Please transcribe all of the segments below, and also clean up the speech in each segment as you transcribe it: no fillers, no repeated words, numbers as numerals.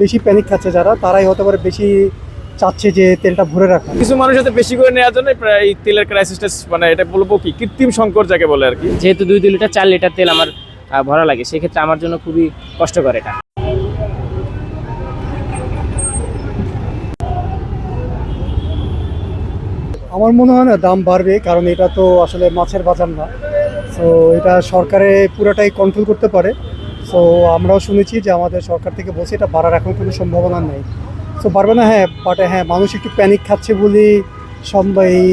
বেশি প্যানিক খাচ্ছে যারা, তারাই হতে পারে বেশি চাচ্ছে যে তেলটা ভরে রাখা। কিছু মানুষ হয়তো বেশি করে নেওয়ার জন্য এই তেলের ক্রাইসিসটা, মানে এটা বলবো কি কৃত্রিম সংকট যাকে বলে আর কি। যেহেতু 2 লিটার 4 লিটার তেল আমার ভরা লাগে, সেক্ষেত্রে আমার জন্য খুবই কষ্টকর এটা। আমার মনে হয় না দাম বাড়বে, কারণ এটা তো আসলে মাছের বাজার না। সো এটা সরকারে পুরোটাই কন্ট্রোল করতে পারে। সো আমরাও শুনেছি যে আমাদের সরকার থেকে বলছে এটা বাড়ার এখন কোনো সম্ভাবনা নেই। সো বাড়বে না, হ্যাঁ, বাট হ্যাঁ, মানুষ একটু প্যানিক খাচ্ছে বলেই এই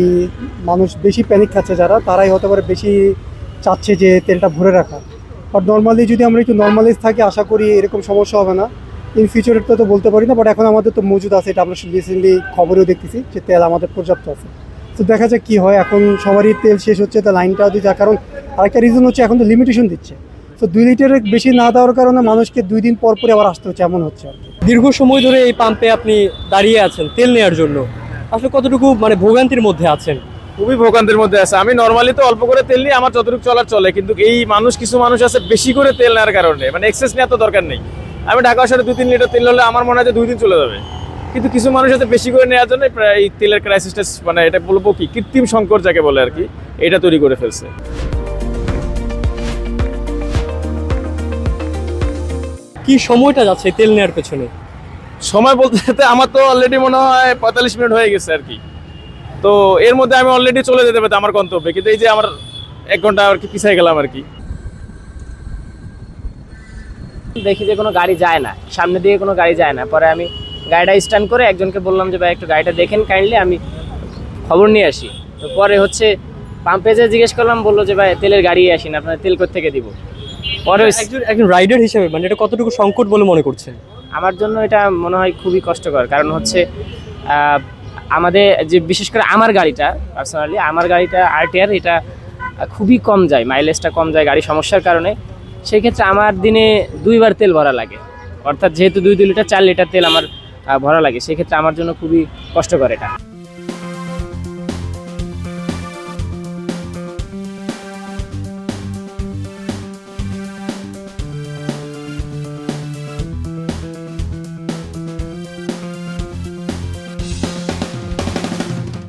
মানুষ বেশি প্যানিক খাচ্ছে যারা, তারাই হতে পারে বেশি চাচ্ছে যে তেলটা ভরে রাখা। বাট নর্মালি যদি আমরা একটু নর্মালাইজ থাকি, আশা করি এরকম সমস্যা হবে না। ইন ফিউচারে তো বলতে পারি না, বাট এখন আমাদের তো মজুদ আছে, এটা আমরা রিসেন্টলি খবরেও দেখতেছি যে তেল আমাদের পর্যাপ্ত আছে। তো দেখা যাক কী হয়। এখন সবারই তেল শেষ হচ্ছে, তো লাইনটাও দিচ্ছে। কারণ আরেকটা রিজন হচ্ছে এখন তো লিমিটেশন দিচ্ছে। তো 2 লিটারের বেশি না দেওয়ার কারণে মানুষকে 2 দিন পর পরে আবার আসতে হচ্ছে, এমন হচ্ছে আর কি। দীর্ঘ সময় ধরে এই পাম্পে আপনি দাঁড়িয়ে আছেন তেল নেওয়ার জন্য, আসলে কতটুকু মানে ভোগান্তির মধ্যে আছেন? খুবই ভোগান্তির মধ্যে আছে। আমি নর্মালি তো অল্প করে তেল নিই, আমার যতটুকু চলার চলে, কিন্তু এই কিছু মানুষ আছে বেশি করে তেল নেওয়ার কারণে, মানে এক্সেস নেওয়ার তো দরকার নেই। আমি ঢাকা শহরে 2-3 লিটার তেল হলে আমার মনে হয় যে 2 দিন চলে যাবে, কিন্তু কিছু মানুষ আছে বেশি করে নেওয়ার জন্য এই তেলের ক্রাইসিসটা, মানে এটা বলবো কি কৃত্রিম সংকট যাকে বলে আর কি, এটা তৈরি করে ফেলছে। কি সময়টা যাচ্ছে তেল নেওয়ার পেছনে? সময় বলতে আমার তো অলরেডি মনে হয় 45 মিনিট হয়ে গেছে আর কি। তো এর মধ্যে আমি অলরেডি চলে যেতে পারতাম আমার গন্তব্যে, কিন্তু এই যে আমার 1 ঘন্টা আর কি পিছিয়ে গেলাম আর কি। দেখি যে কোনো গাড়ি যায় না, সামনে দিয়ে কোনো গাড়ি যায় না। পরে আমি গাড়িটা স্ট্যান্ড করে একজনকে বললাম যে ভাই একটু গাড়িটা দেখেন কাইন্ডলি, আমি খবর নিয়ে আসি। তো পরে হচ্ছে পাম্পে যে জিজ্ঞেস করলাম, বললো যে ভাই তেলের গাড়ি আসি না, আপনার তেল কোথা থেকে দিব। পরে একজন রাইডার হিসেবে মানে এটা কতটুকু সংকট বলে মনে করছেন? আমার জন্য এটা মনে হয় খুবই কষ্টকর। কারণ হচ্ছে আমাদের যে বিশেষ করে আমার গাড়িটা, পার্সোনালি আমার গাড়িটা আরটিআর, এটা খুবই কম যায়, মাইলেজটা কম যায় গাড়ি সমস্যার কারণে। সেই ক্ষেত্রে আমার দিনে 2 বার তেল ভরা লাগে, অর্থাৎ যেহেতু 2 লিটার 4 লিটার তেল আমার ভরা লাগে, সেক্ষেত্রে আমার জন্য খুবই কষ্টকর এটা।